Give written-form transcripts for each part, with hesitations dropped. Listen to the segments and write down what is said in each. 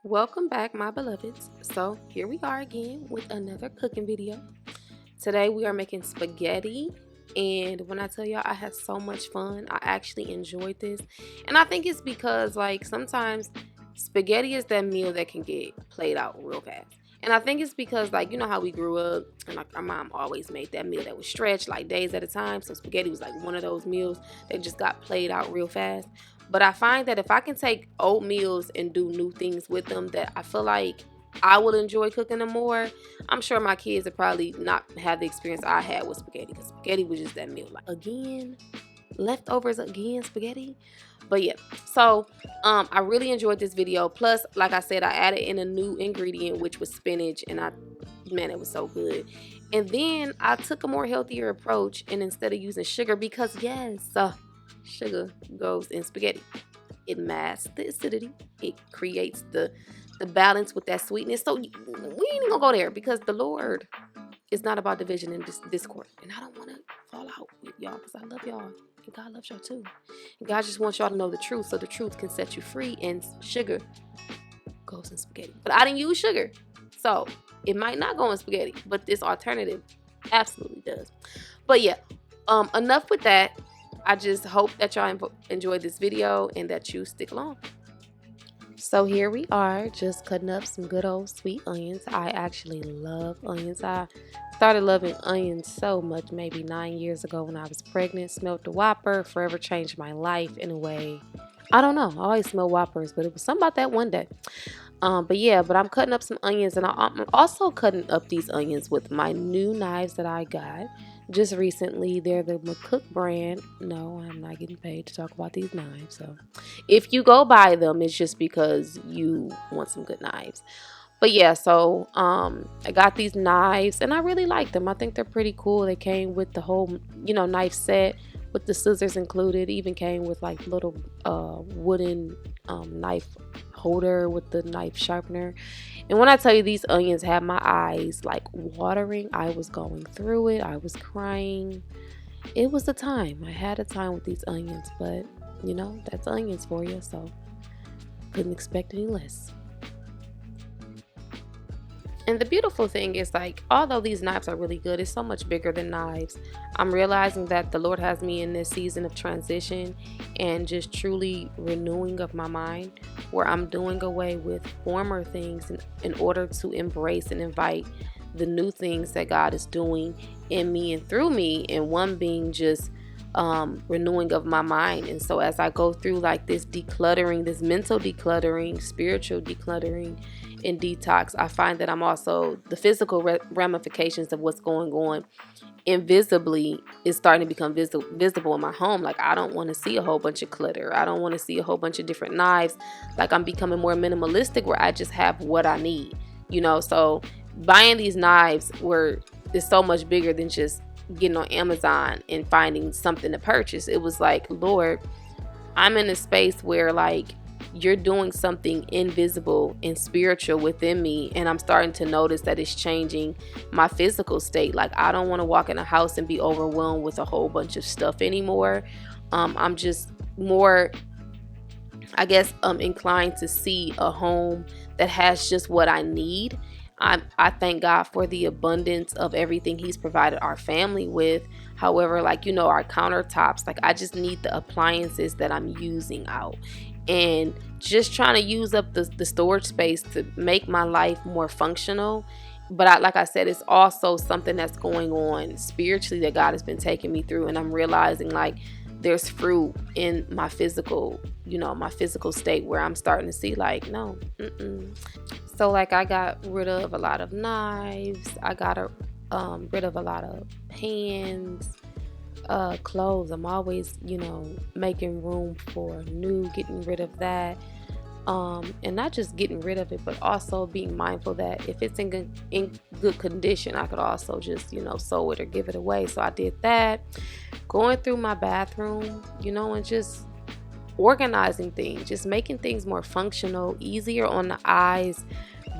Welcome back, my beloveds. So here we are again with another cooking video. Today we are making spaghetti, and when I tell y'all I had so much fun, I actually enjoyed this. And I think it's because like sometimes spaghetti is that meal that can get played out real fast. And I think it's because like you know how we grew up and like our mom always made that meal that was stretched like days at a time. So spaghetti was like one of those meals that just got played out real fast. But I find that if I can take old meals and do new things with them, that I feel like I will enjoy cooking them more. I'm sure my kids would probably not have the experience I had with spaghetti because spaghetti was just that meal. Like again, leftovers again, spaghetti. But yeah, so I really enjoyed this video. Plus, like I said, I added in a new ingredient, which was spinach, and man, it was so good. And then I took a more healthier approach, and instead of using sugar, because yes, sugar goes in spaghetti. It masks the acidity. It creates the balance with that sweetness. So we ain't even gonna go there because the Lord is not about division and discord. And I don't want to fall out with y'all because I love y'all and God loves y'all too. And God just wants y'all to know the truth so the truth can set you free. And sugar goes in spaghetti. But I didn't use sugar, so it might not go in spaghetti. But this alternative absolutely does. But yeah, enough with that. I just hope that y'all enjoyed this video and that you stick along. So here we are, just cutting up some good old sweet onions. I actually love onions. I started loving onions so much maybe 9 years ago when I was pregnant. Smelled the Whopper, forever changed my life in a way. I don't know. I always smell Whoppers, but it was something about that one day. But I'm cutting up some onions, and I'm also cutting up these onions with my new knives that I got just recently. They're the McCook brand. No, I'm not getting paid to talk about these knives. So if you go buy them, it's just because you want some good knives. But yeah, so I got these knives and I really like them. I think they're pretty cool. They came with the whole, knife set with the scissors included. Even came with like little wooden knife holder with the knife sharpener. And when I tell you these onions had my eyes like watering, I was going through it. I was crying. It was a time. I had a time with these onions, but that's onions for you, so couldn't expect any less. And the beautiful thing is, like, although these knives are really good, it's so much bigger than knives. I'm realizing that the Lord has me in this season of transition and just truly renewing of my mind, where I'm doing away with former things in order to embrace and invite the new things that God is doing in me and through me. And one being just renewing of my mind. And so as I go through like this decluttering, this mental decluttering, spiritual decluttering, in detox, I find that I'm also the physical ramifications of what's going on invisibly is starting to become visible in my home. Like I don't want to see a whole bunch of clutter. I don't want to see a whole bunch of different knives. Like I'm becoming more minimalistic where I just have what I need, so buying these knives is so much bigger than just getting on Amazon and finding something to purchase. It was like, Lord, I'm in a space where like you're doing something invisible and spiritual within me, and I'm starting to notice that it's changing my physical state. Like I don't want to walk in a house and be overwhelmed with a whole bunch of stuff anymore. I'm just more, I guess, inclined to see a home that has just what I need. I thank God for the abundance of everything He's provided our family with. However, like, our countertops, like I just need the appliances that I'm using out, and just trying to use up the storage space to make my life more functional. But like I said, it's also something that's going on spiritually that God has been taking me through. And I'm realizing like there's fruit in my physical, my physical state where I'm starting to see like, no, So like I got rid of a lot of knives. I got rid of a lot of pans, clothes. I'm always, making room for new, getting rid of that. And not just getting rid of it, but also being mindful that if it's in good condition, I could also just, sew it or give it away. So I did that. Going through my bathroom, and just organizing things, just making things more functional, easier on the eyes,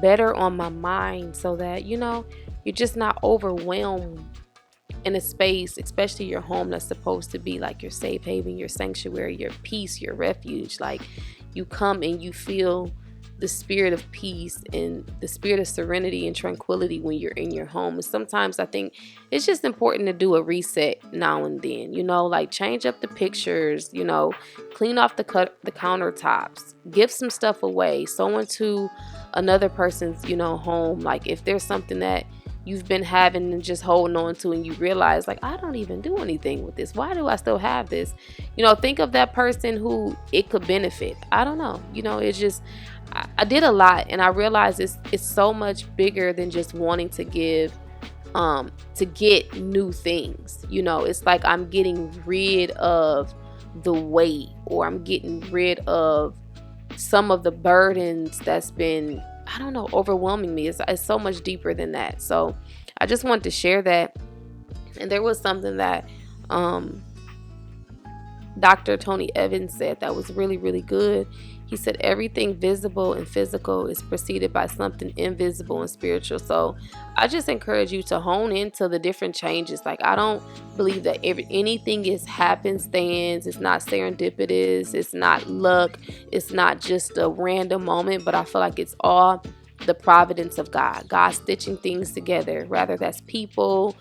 better on my mind, so that, you're just not overwhelmed in a space, especially your home that's supposed to be like your safe haven, your sanctuary, your peace, your refuge. Like you come and you feel the spirit of peace and the spirit of serenity and tranquility when you're in your home. And sometimes I think it's just important to do a reset now and then, like change up the pictures, clean off the countertops, give some stuff away, someone to another person's, home. Like if there's something that you've been having and just holding on to, and you realize like, I don't even do anything with this, why do I still have this? Think of that person who it could benefit. I don't know, it's just I did a lot, and I realized it's so much bigger than just wanting to give to get new things. It's like I'm getting rid of the weight, or I'm getting rid of some of the burdens that's been, I don't know, overwhelming me. It's so much deeper than that. So I just wanted to share that. And there was something that Dr. Tony Evans said that was really, really good. He said everything visible and physical is preceded by something invisible and spiritual. So I just encourage you to hone into the different changes. Like, I don't believe that anything is happenstance. It's not serendipitous. It's not luck. It's not just a random moment. But I feel like it's all the providence of God. God stitching things together. Rather that's people,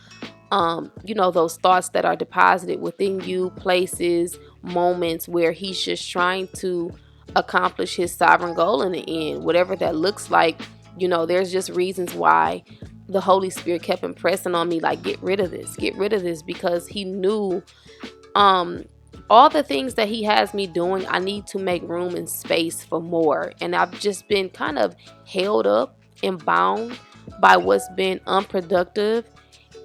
those thoughts that are deposited within you, places, moments where he's just trying to accomplish his sovereign goal in the end, whatever that looks like. There's just reasons why the Holy Spirit kept impressing on me, like, get rid of this, because he knew all the things that he has me doing, I need to make room and space for more. And I've just been kind of held up and bound by what's been unproductive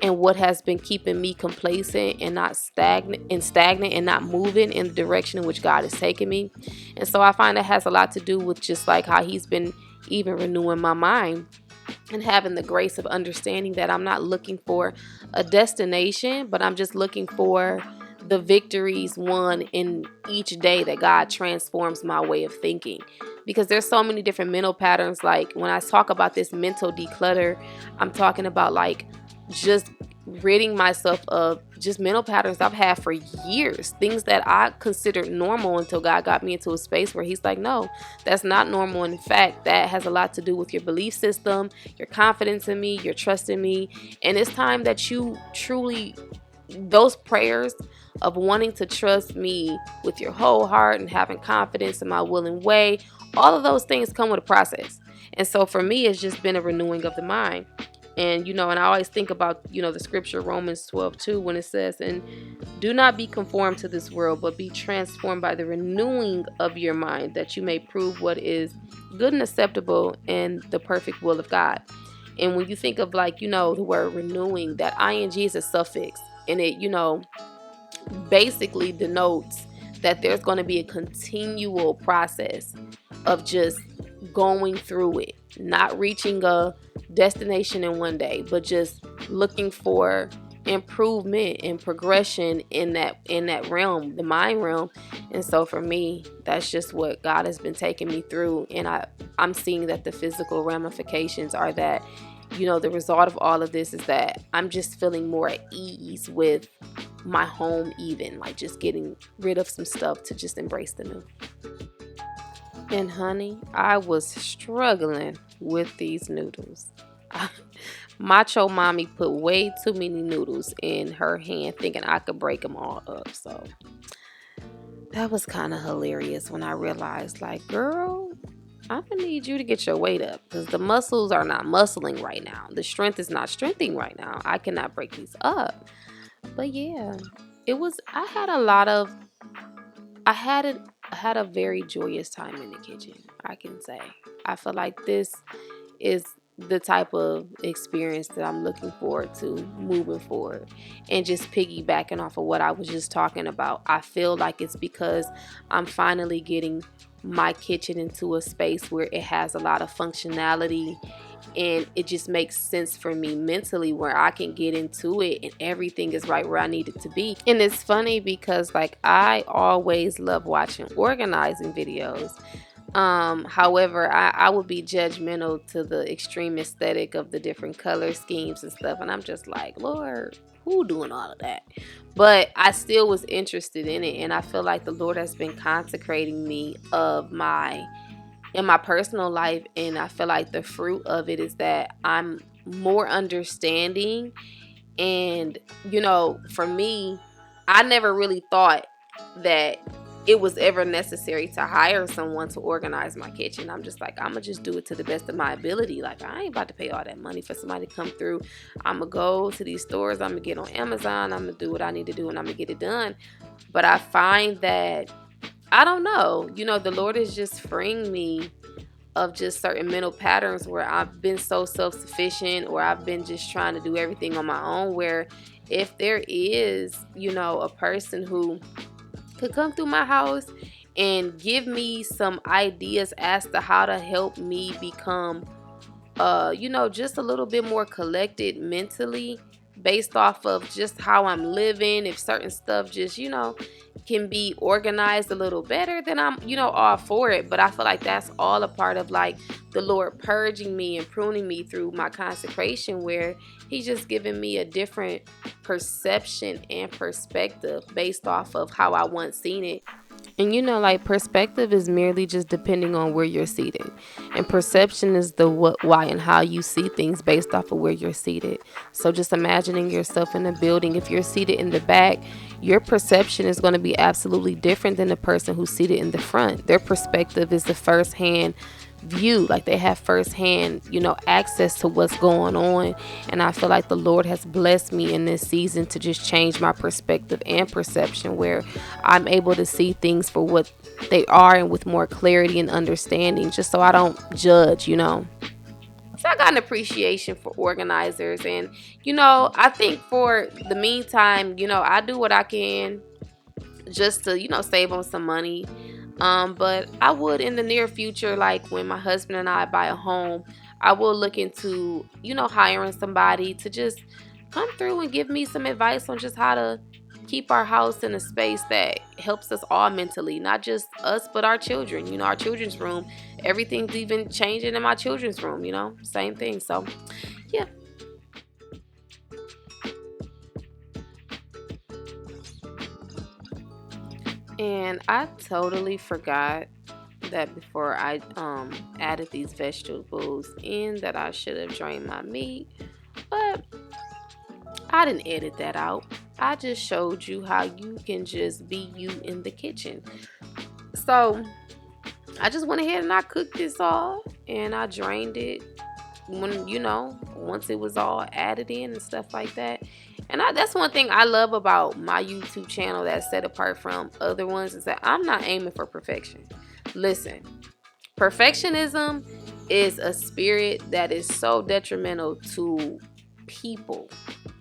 and what has been keeping me complacent and not stagnant and not moving in the direction in which God is taking me. And so I find it has a lot to do with just like how he's been even renewing my mind and having the grace of understanding that I'm not looking for a destination, but I'm just looking for the victories won in each day that God transforms my way of thinking. Because there's so many different mental patterns. Like when I talk about this mental declutter, I'm talking about like just ridding myself of just mental patterns I've had for years, things that I considered normal until God got me into a space where he's like, no, that's not normal. In fact, that has a lot to do with your belief system, your confidence in me, your trust in me. And it's time that you truly, those prayers of wanting to trust me with your whole heart and having confidence in my will and way, all of those things come with a process. And so for me, it's just been a renewing of the mind. And, and I always think about, the scripture, Romans 12:2, when it says, and do not be conformed to this world, but be transformed by the renewing of your mind, that you may prove what is good and acceptable and the perfect will of God. And when you think of like, the word renewing, that ing is a suffix, and it, basically denotes that there's going to be a continual process of just going through it, not reaching a destination in one day, but just looking for improvement and progression in that realm, the mind realm. And so for me, that's just what God has been taking me through. And I'm seeing that the physical ramifications are that, the result of all of this is that I'm just feeling more at ease with my home, even like just getting rid of some stuff to just embrace the new. And honey, I was struggling with these noodles. Macho mommy put way too many noodles in her hand thinking I could break them all up. So that was kind of hilarious when I realized, like, girl, I'm gonna need you to get your weight up, because the muscles are not muscling right now. The strength is not strengthening right now. I cannot break these up. But yeah, I had a very joyous time in the kitchen, I can say. I feel like this is the type of experience that I'm looking forward to moving forward. And just piggybacking off of what I was just talking about, I feel like it's because I'm finally getting my kitchen into a space where it has a lot of functionality, and it just makes sense for me mentally, where I can get into it and everything is right where I need it to be. And it's funny because like I always love watching organizing videos. However, I would be judgmental to the extreme aesthetic of the different color schemes and stuff, and I'm just like, Lord, who doing all of that? But I still was interested in it, and I feel like the Lord has been consecrating me of my in my personal life, and I feel like the fruit of it is that I'm more understanding. And for me, I never really thought that it was ever necessary to hire someone to organize my kitchen. I'm just like, I'm gonna just do it to the best of my ability. Like, I ain't about to pay all that money for somebody to come through. I'm gonna go to these stores, I'm gonna get on Amazon, I'm gonna do what I need to do, and I'm gonna get it done. But I find that, I don't know, the Lord is just freeing me of just certain mental patterns where I've been so self-sufficient, or I've been just trying to do everything on my own, where if there is, a person who could come through my house and give me some ideas as to how to help me become just a little bit more collected mentally, based off of just how I'm living. If certain stuff just, can be organized a little better, then I'm, all for it. But I feel like that's all a part of like the Lord purging me and pruning me through my consecration, where He's just giving me a different perception and perspective based off of how I once seen it. And like, perspective is merely just depending on where you're seated. And perception is the what, why, and how you see things based off of where you're seated. So just imagining yourself in a building. If you're seated in the back, your perception is going to be absolutely different than the person who's seated in the front. Their perspective is the first hand view, like they have firsthand access to what's going on. And I feel like the Lord has blessed me in this season to just change my perspective and perception, where I'm able to see things for what they are, and with more clarity and understanding, just so I don't judge. So I got an appreciation for organizers. And I think for the meantime, I do what I can just to save on some money. But I would, in the near future, like when my husband and I buy a home, I will look into hiring somebody to just come through and give me some advice on just how to keep our house in a space that helps us all mentally, not just us but our children. Our children's room, everything's even changing in my children's room, same thing. So yeah. And I totally forgot that before I added these vegetables in, that I should have drained my meat. But I didn't edit that out. I just showed you how you can just be you in the kitchen. So I just went ahead and I cooked this all, and I drained it when once it was all added in and stuff like that. And that's one thing I love about my YouTube channel that's set apart from other ones, is that I'm not aiming for perfection. Listen, perfectionism is a spirit that is so detrimental to people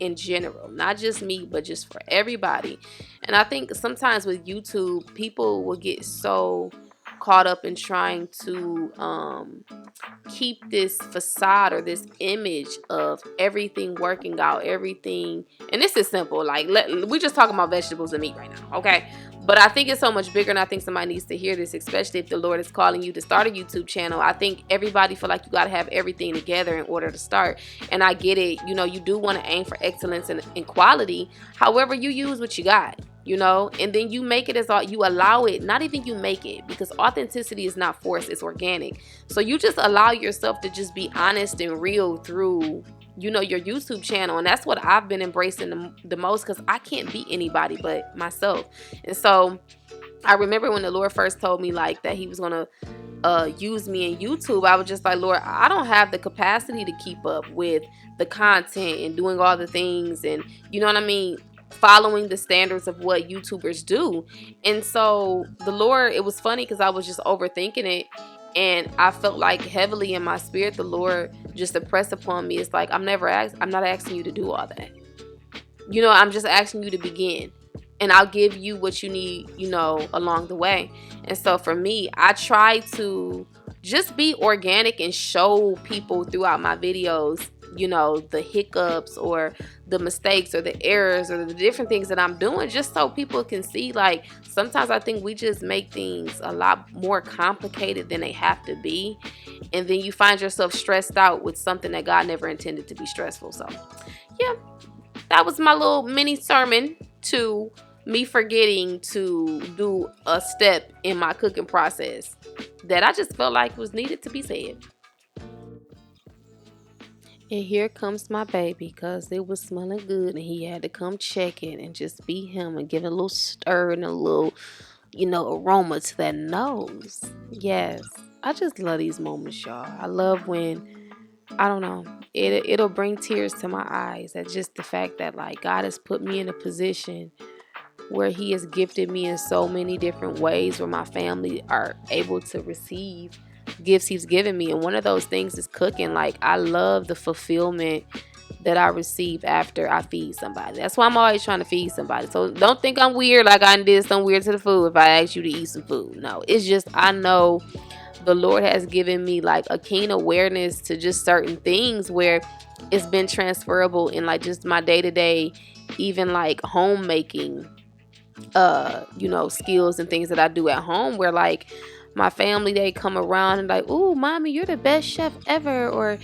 in general, not just me, but just for everybody. And I think sometimes with YouTube, people will get so caught up in trying to keep this facade or this image of everything working out, everything. And this is simple. Like, we just talking about vegetables and meat right now, okay? But I think it's so much bigger, and I think somebody needs to hear this, especially if the Lord is calling you to start a YouTube channel. I think everybody feel like you got to have everything together in order to start. And I get it. You do want to aim for excellence and quality. However, you use what you got. And then you make it as all, you allow it, not even you make it, because authenticity is not forced, it's organic. So you just allow yourself to just be honest and real through your YouTube channel. And that's what I've been embracing the most, because I can't be anybody but myself. And so I remember when the Lord first told me like that He was gonna use me in YouTube, I was just like, Lord, I don't have the capacity to keep up with the content and doing all the things, and you know what I mean, following the standards of what YouTubers do. And so the Lord, it was funny because I was just overthinking it, and I felt like heavily in my spirit the Lord just impressed upon me. It's like, I'm not asking you to do all that. I'm just asking you to begin, and I'll give you what you need, along the way. And so for me, I try to just be organic and show people throughout my videos, the hiccups or the mistakes or the errors or the different things that I'm doing, just so people can see. Like, sometimes I think we just make things a lot more complicated than they have to be. And then you find yourself stressed out with something that God never intended to be stressful. So, yeah, that was my little mini sermon to me forgetting to do a step in my cooking process that I just felt like was needed to be said. And here comes my baby because it was smelling good and he had to come check it and just be him and give it a little stir and a little, aroma to that nose. Yes, I just love these moments, y'all. I love when, I don't know, it'll bring tears to my eyes at just the fact that, like, God has put me in a position where he has gifted me in so many different ways where my family are able to receive gifts he's given me. And one of those things is cooking. Like, I love the fulfillment that I receive after I feed somebody. That's why I'm always trying to feed somebody. So don't think I'm weird, like I did something weird to the food if I ask you to eat some food. No, it's just I know the Lord has given me like a keen awareness to just certain things where it's been transferable in like just my day-to-day, even like homemaking skills and things that I do at home, where like my family, they come around and like, "Ooh, mommy, you're the best chef ever," or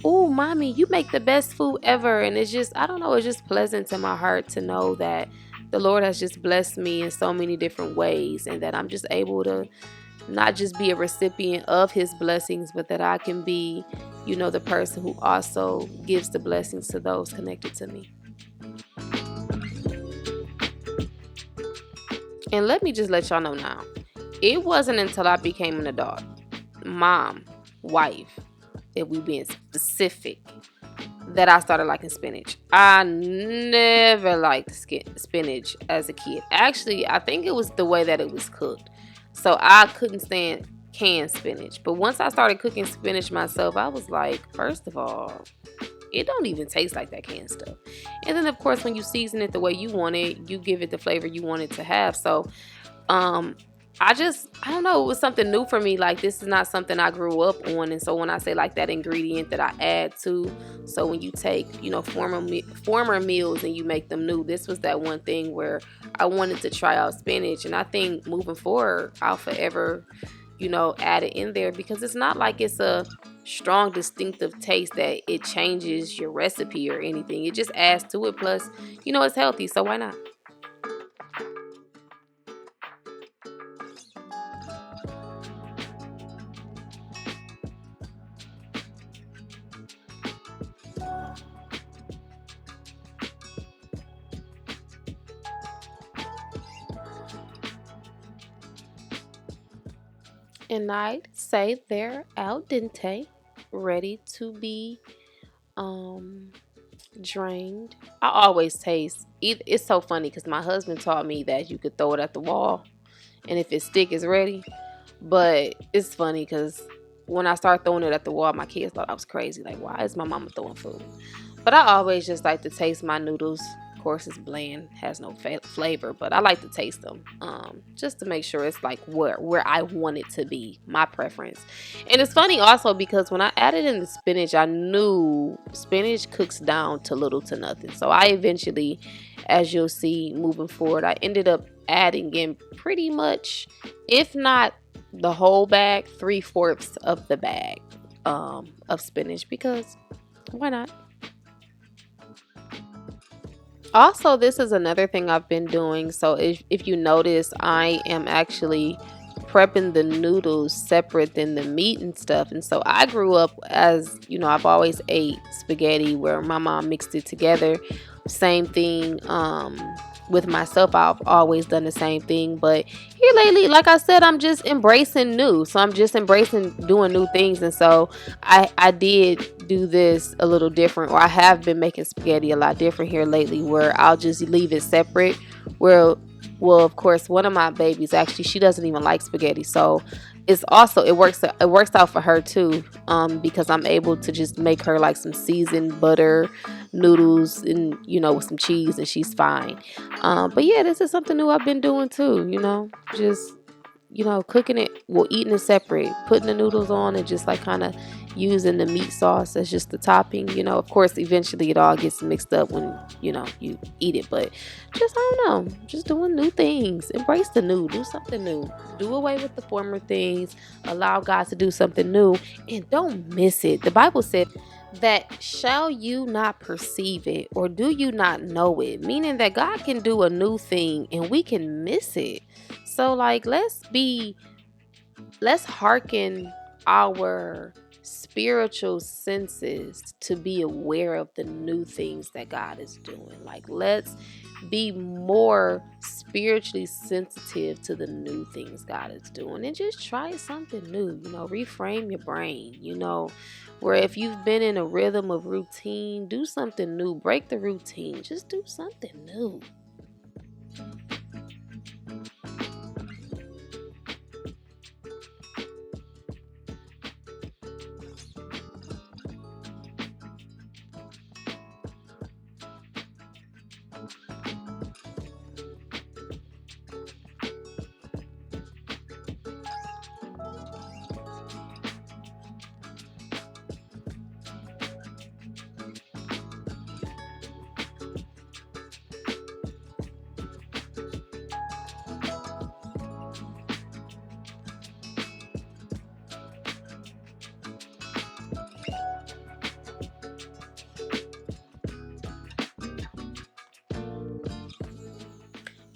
"Ooh, mommy, you make the best food ever." And it's just, I don't know, it's just pleasant to my heart to know that the Lord has just blessed me in so many different ways, and that I'm just able to not just be a recipient of his blessings, but that I can be, the person who also gives the blessings to those connected to me. And let me just let y'all know now, it wasn't until I became an adult, mom, wife, if we being specific, that I started liking spinach. I never liked spinach as a kid. Actually, I think it was the way that it was cooked. So I couldn't stand canned spinach. But once I started cooking spinach myself, I was like, first of all, it don't even taste like that canned stuff. And then of course, when you season it the way you want it, you give it the flavor you want it to have. So um I don't know, it was something new for me. Like, this is not something I grew up on. And so when I say like that ingredient that I add to, so when you take, former meals and you make them new, this was that one thing where I wanted to try out spinach. And I think moving forward, I'll forever, add it in there, because it's not like it's a strong distinctive taste that it changes your recipe or anything. It just adds to it. Plus, it's healthy, so why not? And I'd say they're al dente, ready to be um drained. I always taste. It's so funny because my husband taught me that you could throw it at the wall, and if it stick, it's ready. But it's funny because when I started throwing it at the wall, my kids thought I was crazy. Like, why is my mama throwing food? But I always just like to taste my noodles. Of course, it's bland, has no flavor, but I like to taste them, just to make sure it's like where I want it to be, my preference. And it's funny also because when I added in the spinach, I knew spinach cooks down to little to nothing. So I eventually, as you'll see moving forward, I ended up adding in pretty much, if not the whole bag, three-fourths of the bag of spinach, because why not? Also, this is another thing I've been doing. So if you notice, I am actually prepping the noodles separate than the meat and stuff. And so I grew up as, I've always ate spaghetti where my mom mixed it together. Same thing with myself. I've always done the same thing. But here lately, like I said, I'm just embracing new. So I'm just embracing doing new things. And so I did do this a little different, or I have been making spaghetti a lot different here lately, where I'll just leave it separate. Where, well, of course, one of my babies, actually, she doesn't even like spaghetti, so it works out for her too, because I'm able to just make her like some seasoned butter noodles and with some cheese, and she's fine. But yeah, this is something new I've been doing too. Just cooking it, well, eating it separate, putting the noodles on, and just like kind of using the meat sauce as just the topping. Of course, eventually it all gets mixed up when, you eat it. But just, I don't know, just doing new things. Embrace the new, do something new. Do away with the former things. Allow God to do something new, and don't miss it. The Bible said that shall you not perceive it, or do you not know it? Meaning that God can do a new thing and we can miss it. So like let's hearken our spiritual senses to be aware of the new things that God is doing. Like, let's be more spiritually sensitive to the new things God is doing and just try something new. Reframe your brain. Where if you've been in a rhythm of routine, do something new, break the routine, just do something new.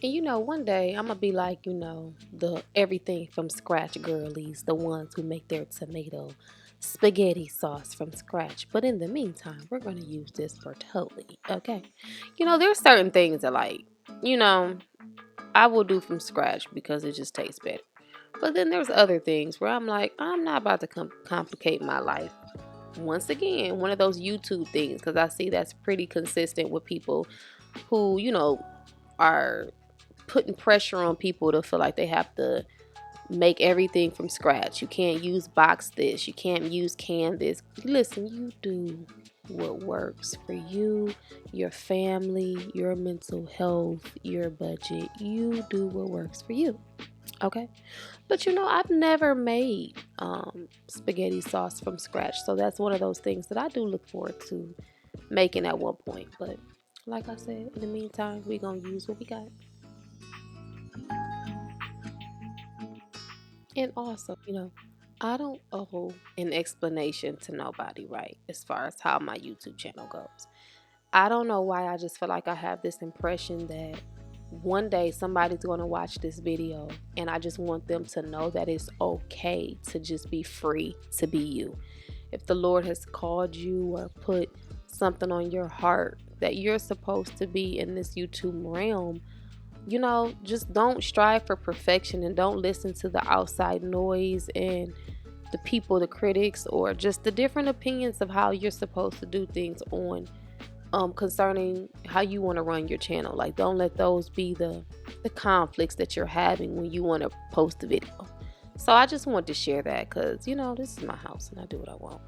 And one day I'm gonna be like, the everything from scratch girlies, the ones who make their tomato spaghetti sauce from scratch. But in the meantime, we're gonna use this Bertolli, okay? There's certain things that you know, I will do from scratch because it just tastes better. But then there's other things where I'm like, I'm not about to complicate my life. Once again, one of those YouTube things, because I see that's pretty consistent with people who, are putting pressure on people to feel like they have to make everything from scratch. You can't use box this. You can't use can this. Listen, you do what works for you, your family, your mental health, your budget. You do what works for you. Okay. But I've never made spaghetti sauce from scratch. So that's one of those things that I do look forward to making at one point. But like I said, in the meantime, we're going to use what we got. And also, I don't owe an explanation to nobody, right? As far as how my YouTube channel goes. I don't know why I just feel like I have this impression that one day somebody's going to watch this video and I just want them to know that it's okay to just be free to be you. If the Lord has called you or put something on your heart that you're supposed to be in this YouTube realm, just don't strive for perfection and don't listen to the outside noise and the people, the critics, or just the different opinions of how you're supposed to do things on concerning how you want to run your channel. Like, don't let those be the conflicts that you're having when you want to post a video. So I just want to share that because this is my house and I do what I want.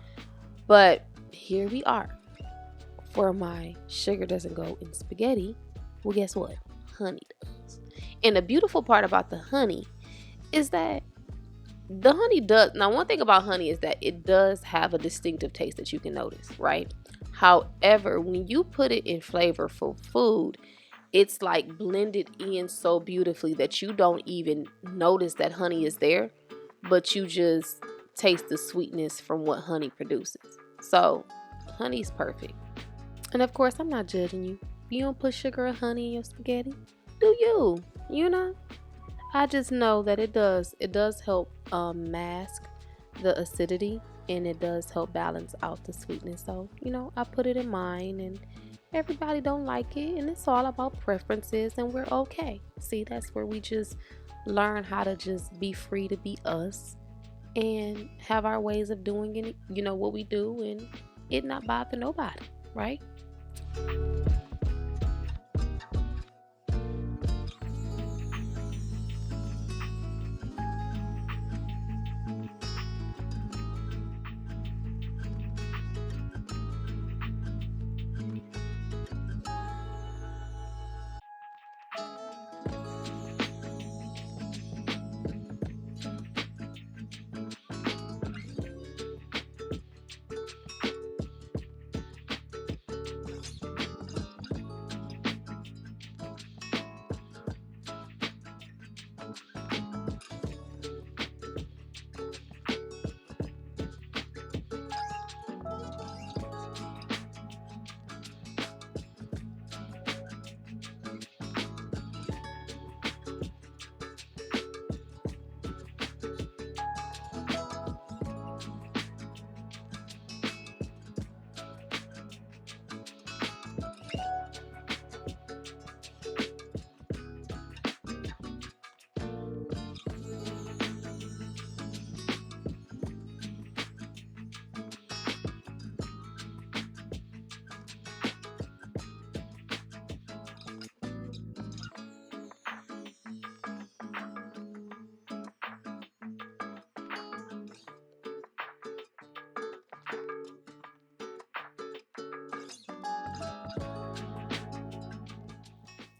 But here we are. For my sugar doesn't go in spaghetti, well, guess what? Honey does. And the beautiful part about the honey is that the honey does. Now, one thing about honey is that it does have a distinctive taste that you can notice, right? However, when you put it in flavorful food, it's like blended in so beautifully that you don't even notice that honey is there, but you just taste the sweetness from what honey produces. So, honey's perfect. And of course, I'm not judging you. If you don't put sugar or honey in your spaghetti, do you? I just know that it does help mask the acidity, and it does help balance out the sweetness. So I put it in mine, and everybody don't like it, and it's all about preferences, and we're okay. See, that's where we just learn how to just be free to be us and have our ways of doing it, what we do, and it not bother nobody, right?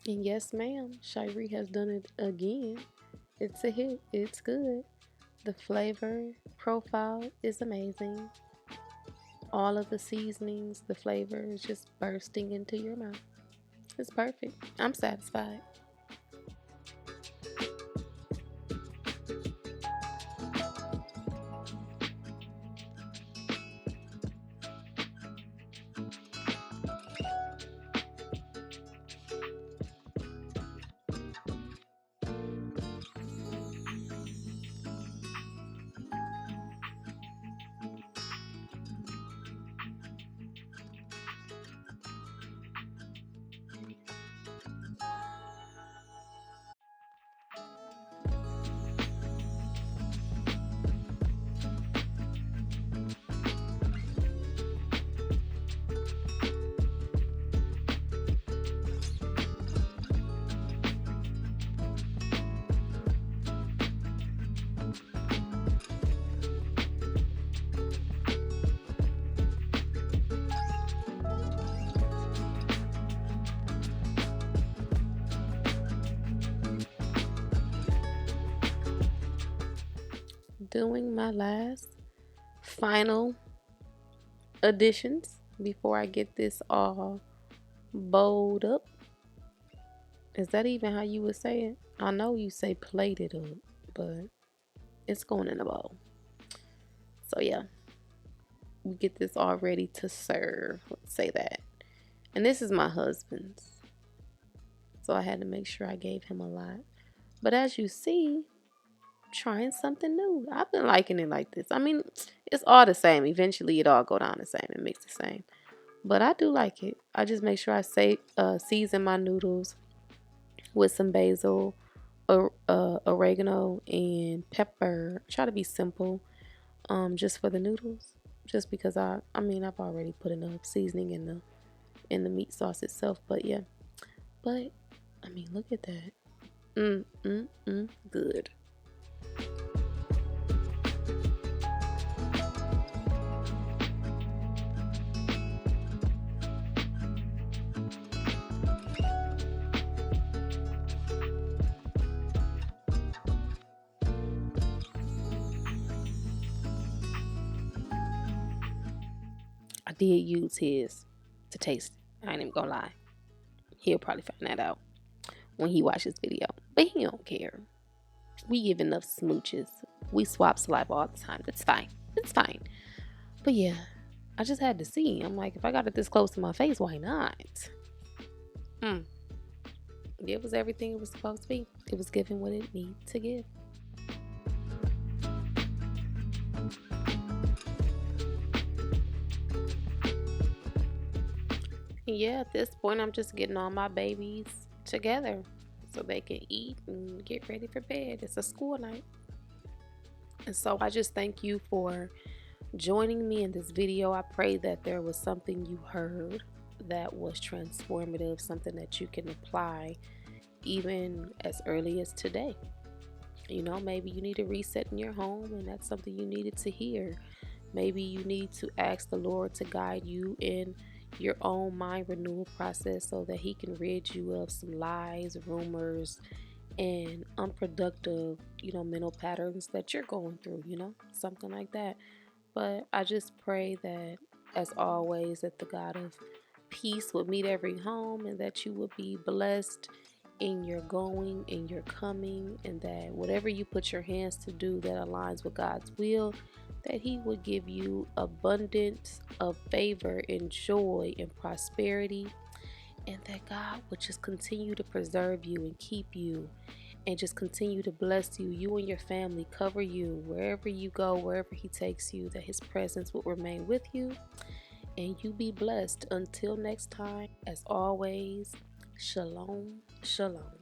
And yes, ma'am, Shiree has done it again. It's a hit. It's good. The flavor profile is amazing. All of the seasonings, the flavor is just bursting into your mouth. It's perfect. I'm satisfied. Doing my last final additions before I get this all bowled up. Is that even how you would say it? I know you say plated up, but it's going in a bowl. So yeah, we get this all ready to serve. Let's say that. And this is my husband's. So I had to make sure I gave him a lot. But as you see, trying something new. I've been liking it like this. I mean, it's all the same. Eventually it all go down the same and mix the same. But I do like it. I just make sure I season my noodles with some basil, oregano, and pepper. Try to be simple, just for the noodles. Just because I've already put enough seasoning in the meat sauce itself. But yeah, but I mean, look at that. Good. I did use his to taste it. I ain't even gonna lie. He'll probably find that out when he watches video. But he don't care. We give enough smooches. We swap saliva all the time. It's fine. It's fine. But yeah, I just had to see. I'm like, if I got it this close to my face, why not? Mm. It was everything it was supposed to be. It was giving what it needed to give. Yeah, at this point, I'm just getting all my babies together so they can eat and get ready for bed. It's a school night. And so I just thank you for joining me in this video. I pray that there was something you heard that was transformative, something that you can apply even as early as today. You know, maybe you need a reset in your home and that's something you needed to hear. Maybe you need to ask the Lord to guide you in your own mind renewal process so that He can rid you of some lies, rumors, and unproductive, mental patterns that you're going through, something like that. But I just pray that, as always, that the God of peace would meet every home and that you would be blessed in your going and your coming, and that whatever you put your hands to do that aligns with God's will, that He would give you abundance of favor and joy and prosperity, and that God would just continue to preserve you and keep you and just continue to bless you, you and your family, cover you wherever you go, wherever He takes you, that His presence will remain with you, and you be blessed. Until next time, as always, shalom, shalom.